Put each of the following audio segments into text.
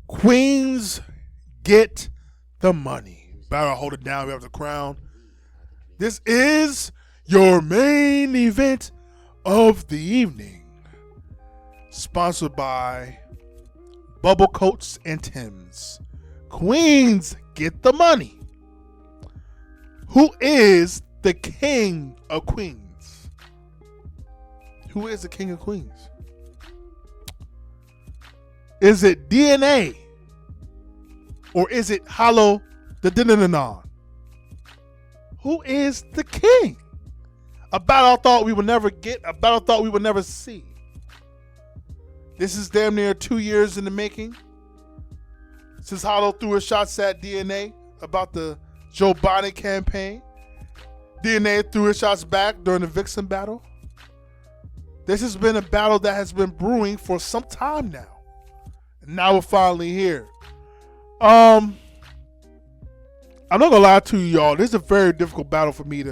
Queens get the money. Better hold it down. We have the crown. This is your main event of the evening. Sponsored by Bubble Coats and Tim's. Queens get the money. Who is the king of Queens? Who is the king of Queens? Is it DNA? Or is it Hollow the Dinanon? Who is the king? A battle I thought we would never get, a battle I thought we would never see. This is damn near 2 years in the making since Hollow threw his shots at DNA about the Joe Biden campaign. DNA threw his shots back during the Vixen battle. This has been a battle that has been brewing for some time now. And now we're finally here. I'm not gonna lie to you, y'all. This is a very difficult battle for me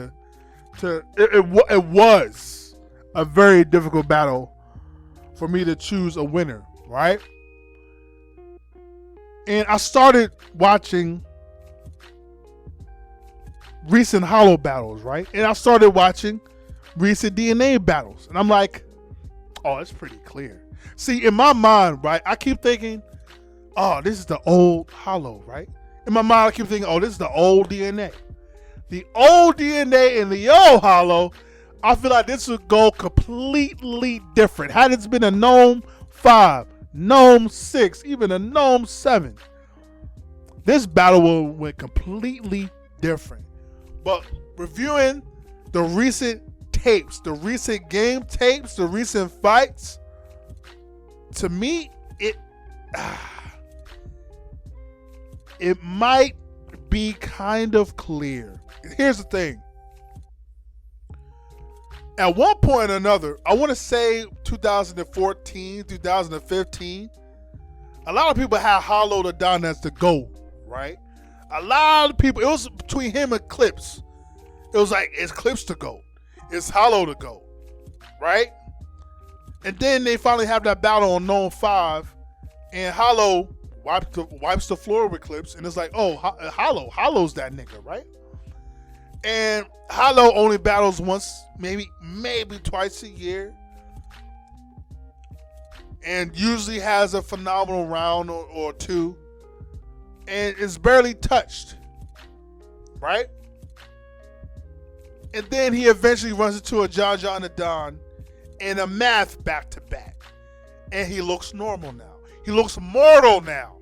it was a very difficult battle for me to choose a winner, right? And I started watching recent Hollow battles, right? And I started watching recent DNA battles. And I'm like, oh, it's pretty clear. See, in my mind, right, I keep thinking, oh, this is the old Hollow, right? In my mind, I keep thinking, oh, this is the old DNA. The old DNA and the old Hollow, I feel like this would go completely different. Had it been a Gnome 5, Gnome 6, even a Gnome 7, this battle would have went completely different. But reviewing the recent tapes, the recent game tapes, the recent fights, to me, it might be kind of clear. Here's the thing. At one point or another, I want to say 2014, 2015, a lot of people had Hollow the Don as the GOAT, right? A lot of people, it was between him and Clips. It was like, it's Clips the GOAT. It's Hollow the GOAT, right? And then they finally have that battle on Gnome 5, and Hollow wipes the floor with Clips, and it's like, oh, Hollow's that nigga, right? And Hollow only battles once, maybe twice a year, and usually has a phenomenal round or two, and is barely touched, right? And then he eventually runs into a Jaja and a Don in a math back-to-back, and he looks normal now. He looks mortal now.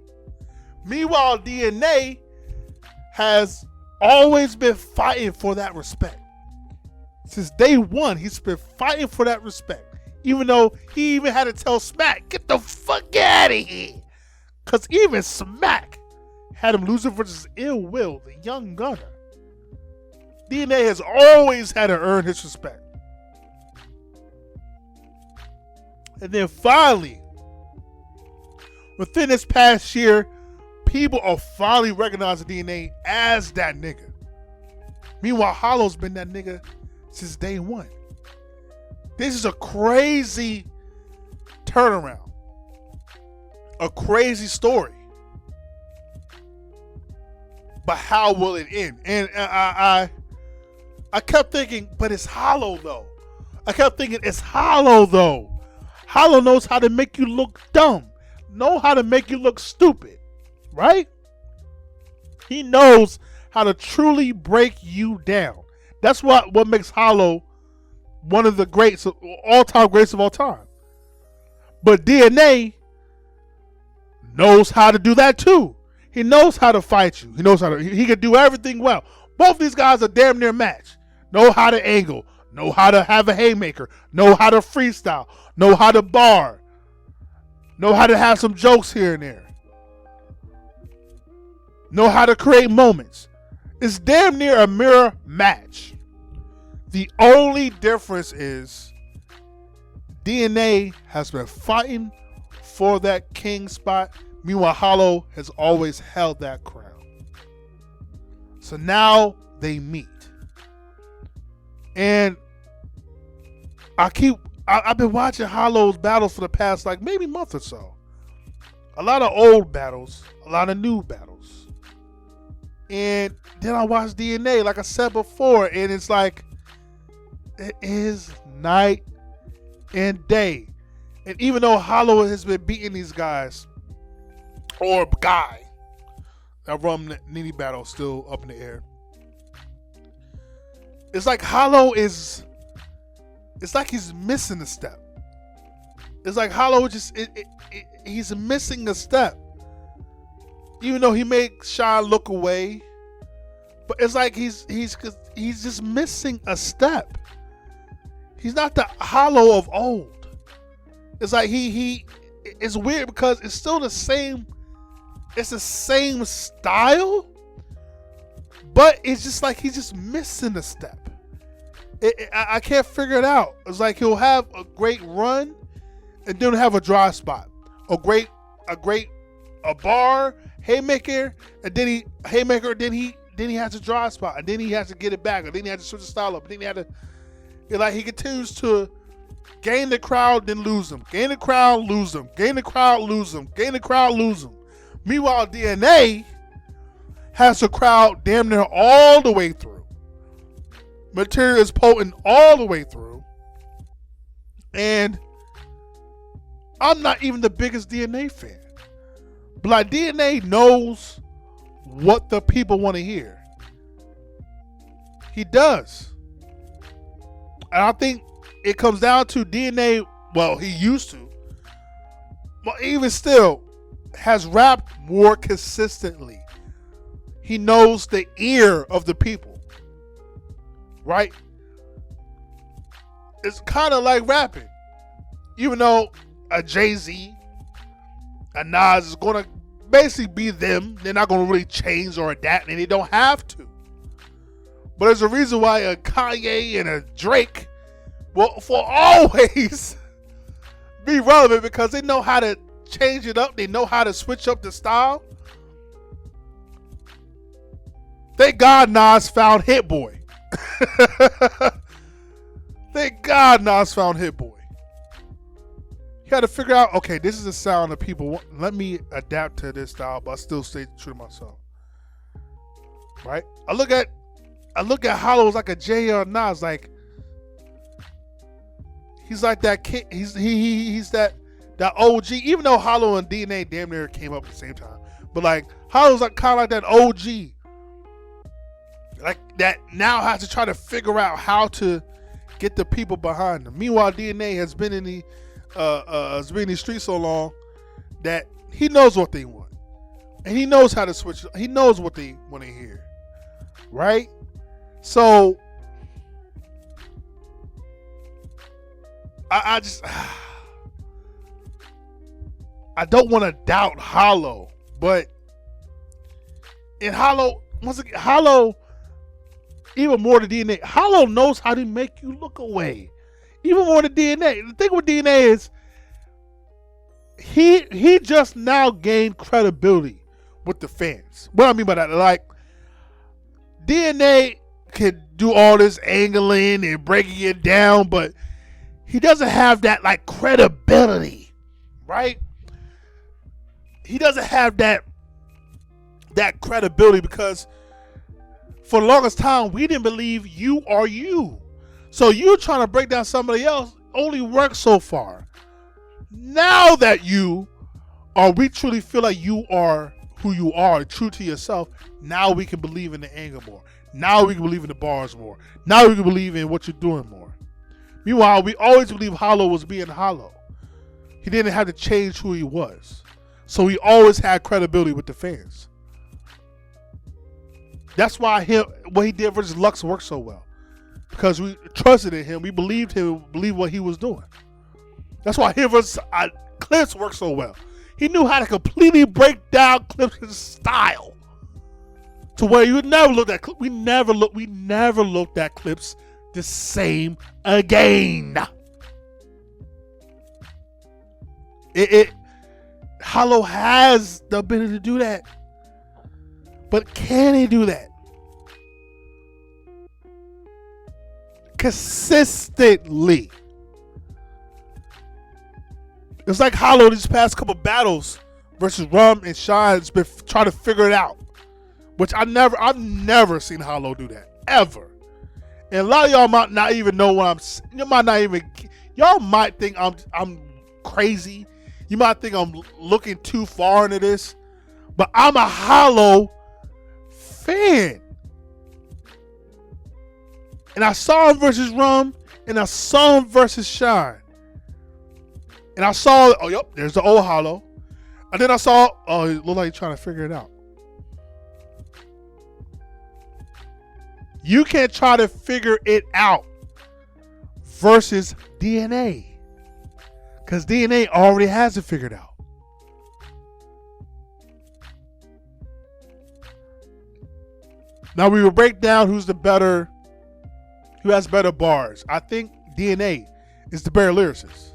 Meanwhile, DNA has always been fighting for that respect. Since day one, he's been fighting for that respect. Even though he even had to tell Smack, get the fuck out of here. Because even Smack had him losing versus Ill Will, the young gunner. DNA has always had to earn his respect. And then finally, within this past year, people are finally recognizing DNA as that nigga. Meanwhile, Hollow's been that nigga since day one. This is a crazy turnaround. A crazy story. But how will it end? And I kept thinking, but it's Hollow though. I kept thinking, it's Hollow though. Hollow knows how to make you look dumb. Know how to make you look stupid. Right? He knows how to truly break you down. That's what makes Hollow one of the greats, all-time greats of all time. But DNA knows how to do that too. He knows how to fight you. He knows how to. He can do everything well. Both these guys are damn near match. Know how to angle. Know how to have a haymaker. Know how to freestyle. Know how to bar. Know how to have some jokes here and there. Know how to create moments. It's damn near a mirror match. The only difference is DNA has been fighting for that king spot. Meanwhile, Hollow has always held that crown. So now they meet. And I've been watching Hollow's battles for the past maybe month or so. a lot of old battles, a lot of new battles. And then I watched DNA, like I said before, and it's like, it is night and day. And even though Hollow has been beating these guys, or guy, that Rum Nini battle still up in the air. It's like Hollow is, it's like he's missing a step. It's like Hollow just, he's missing a step. Even though he makes Sean look away, but it's like he's just missing a step. He's not the Hollow of old. It's like it's weird because it's still the same. It's the same style, but it's just like he's just missing a step. I can't figure it out. It's like he'll have a great run and then have a dry spot. A bar haymaker, and then he has a dry spot, and then he has to get it back, and then he has to switch the style up, and then he had to. He continues to gain the crowd, then lose them. Gain the crowd, lose them. Gain the crowd, lose them. Gain the crowd, lose them. Meanwhile, DNA has the crowd damn near all the way through. Material is potent all the way through. And I'm not even the biggest DNA fan. But like, DNA knows what the people want to hear. He does. And I think it comes down to DNA, well, he used to, but even still, has rapped more consistently. He knows the ear of the people, right? It's kind of like rapping. Even though a Jay-Z, a Nas is going to basically be them, they're not going to really change or adapt, and they don't have to. But there's a reason why a Kanye and a Drake will for always be relevant, because they know how to change it up. They know how to switch up the style. Thank God Nas found Hit Boy. Thank God Nas found Hit Boy. He had to figure out, okay, this is the sound that people want. Let me adapt to this style, but I still stay true to myself. Right? I look at Hollow as like a Jay or Nas, like he's like that kid. He's that OG. Even though Hollow and DNA damn near came up at the same time, but like Hollow's like kind of like that OG, like that now has to try to figure out how to get the people behind him. Meanwhile, DNA has been in the streets so long that he knows what they want, and he knows how to switch. He knows what they want to hear, right? So I just I don't want to doubt Hollow, but in Hollow, once again, Hollow, even more than DNA, Hollow knows how to make you look away. Even more than DNA. The thing with DNA is he just now gained credibility with the fans. What I mean by that, like DNA can do all this angling and breaking it down, but he doesn't have that like credibility, right? He doesn't have that credibility because for the longest time we didn't believe you are you. So you trying to break down somebody else only works so far. Now that we truly feel like you are who you are, true to yourself, now we can believe in the anger more. Now we can believe in the bars more. Now we can believe in what you're doing more. Meanwhile, we always believed Hollow was being Hollow. He didn't have to change who he was. So he always had credibility with the fans. That's why what he did versus Lux worked so well. Because we trusted in him. We believed what he was doing. That's why him versus Clips worked so well. He knew how to completely break down Clips' style. To where you would never look at Clips. We never looked at Clips the same again. Hollow has the ability to do that. But can he do that consistently? It's like Hollow these past couple battles versus Rum and Shine's been trying to figure it out, which I've never seen Hollow do that ever. And a lot of y'all might not even know what y'all might think I'm crazy. You might think I'm looking too far into this, but I'm a Hollow fan. And I saw him versus Rum, and I saw him versus Shine. And I saw, oh, yep, there's the old Hollow. And then I saw, oh, it looked like he's trying to figure it out. You can't try to figure it out versus DNA. Because DNA already has it figured out. Now we will break down who has better bars. I think DNA is the better lyricist.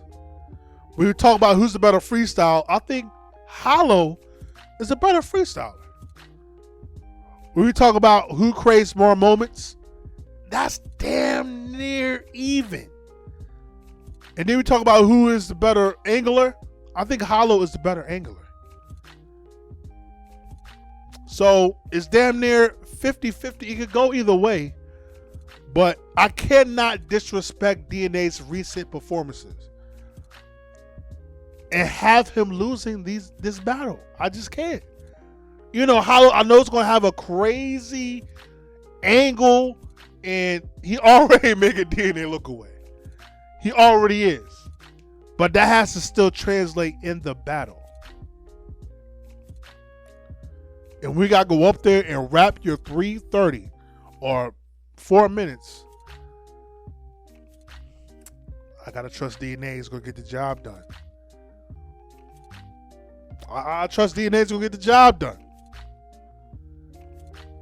We would talk about who's the better freestyle. I think Hollow is a better freestyler. When we talk about who creates more moments, that's damn near even. And then we talk about who is the better angler. I think Hollow is the better angler. So it's damn near 50-50. It could go either way. But I cannot disrespect DNA's recent performances and have him losing this battle. I just can't. You know, Hollow, I know it's going to have a crazy angle, and he already making DNA look away. He already is. But that has to still translate in the battle. And we got to go up there and rap your 3:30 or 4 minutes. I got to trust DNA is going to get the job done. I trust DNA is going to get the job done.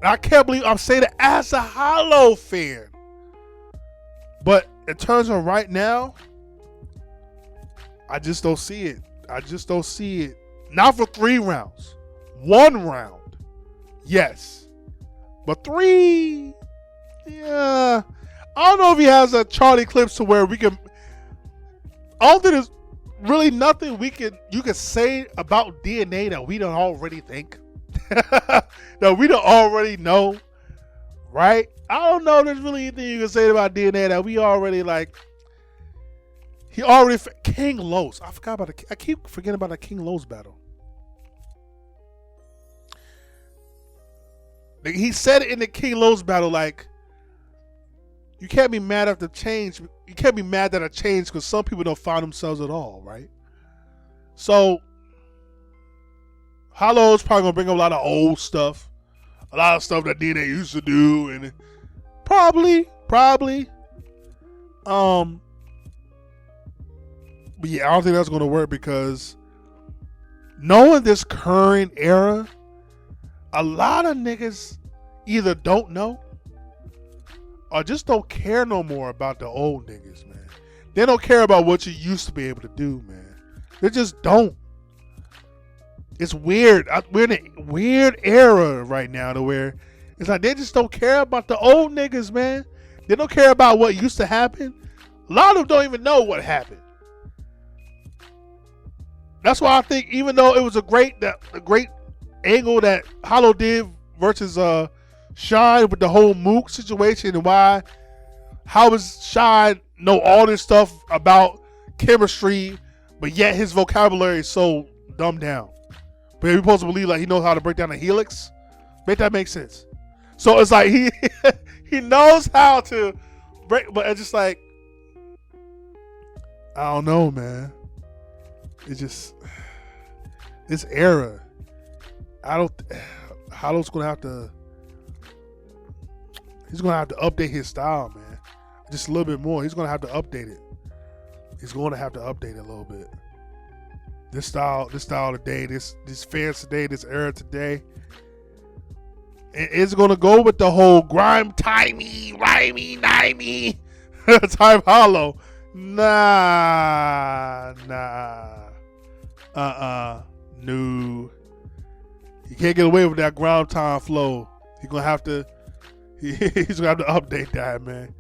I can't believe I'm saying it as a Hollow fan. But in terms of right now, I just don't see it. I just don't see it. Not for 3 rounds. 1 round, yes. But 3, yeah. I don't know if he has a Charlie Clips to where we can. I don't think there's really nothing you can say about DNA that we don't already think. That we don't already know, right? I don't know if there's really anything you can say about DNA that we already like. He already King Los. I keep forgetting about the King Los battle. He said it in the King Los battle, like, you can't be mad at the change. You can't be mad at a change because some people don't find themselves at all, right? So Hollow's probably gonna bring up a lot of old stuff, a lot of stuff that DNA used to do, and probably. But yeah, I don't think that's gonna work because knowing this current era, a lot of niggas either don't know or just don't care no more about the old niggas, man. They don't care about what you used to be able to do, man. They just don't. It's weird. We're in a weird era right now to where it's like they just don't care about the old niggas, man. They don't care about what used to happen. A lot of them don't even know what happened. That's why I think even though it was a great angle that Hollow did versus Shine with the whole Mook situation and how does Shine know all this stuff about chemistry, but yet his vocabulary is so dumbed down. But you're supposed to believe like he knows how to break down a helix. Make that make sense. So it's like he knows how to break, but it's just like, I don't know, man. It's just this era. Hollow's gonna have to. He's gonna have to update his style, man. Just a little bit more. He's gonna have to update it. He's gonna have to update it a little bit. This style today, this fans today, this era today, it's gonna go with the whole grime, timey, rhymey, type Hollow. Nah. No. He can't get away with that ground time flow. He's gonna have to update that, man.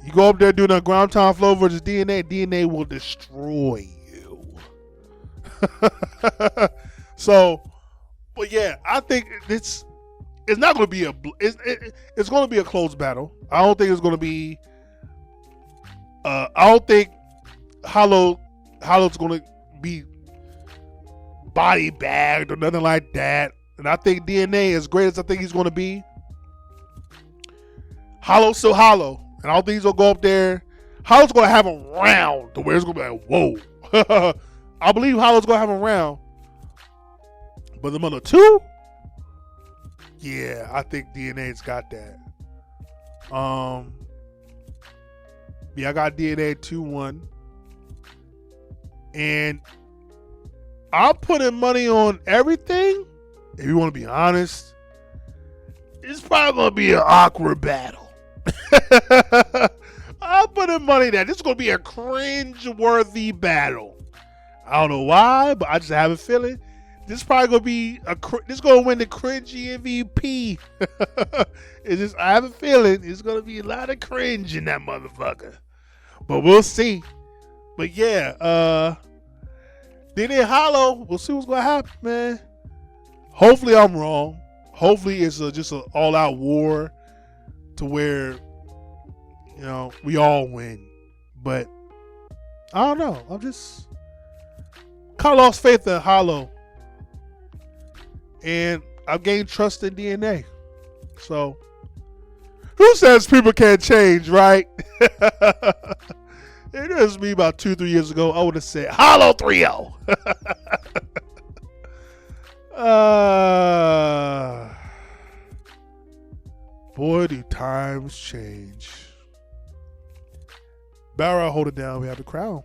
You go up there doing a ground time flow versus DNA will destroy you. So, but yeah, I think it's not going to be it's going to be a close battle. I don't think it's going to be. I don't think Hollow's going to be body bagged or nothing like that. And I think DNA, as great as I think he's going to be, Hollow's still Hollow. And I don't think he's going to go up there. Hollow's going to have a round to where it's going to be like, whoa. I believe Hollow's going to have a round. But the number 2, yeah, I think DNA's got that. Yeah, I got DNA 2-1. And I'm putting money on everything. If you want to be honest, it's probably going to be an awkward battle. I'm putting money that this is going to be a cringe-worthy battle. I don't know why, but I just have a feeling this is probably going to be this is going to win the cringy MVP. It's just, I have a feeling it's going to be a lot of cringe in that motherfucker. But we'll see. But yeah, DNA Hollow, we'll see what's going to happen, man. Hopefully I'm wrong. Hopefully it's just an all-out war to where, you know, we all win. But I don't know. I'm just kind of lost faith in Hollow. And I've gained trust in DNA. So, who says people can't change, right? It was me about 2-3 years ago. I would have said Hollow 3-0. Boy, do times change. Barra, hold it down. We have the crown.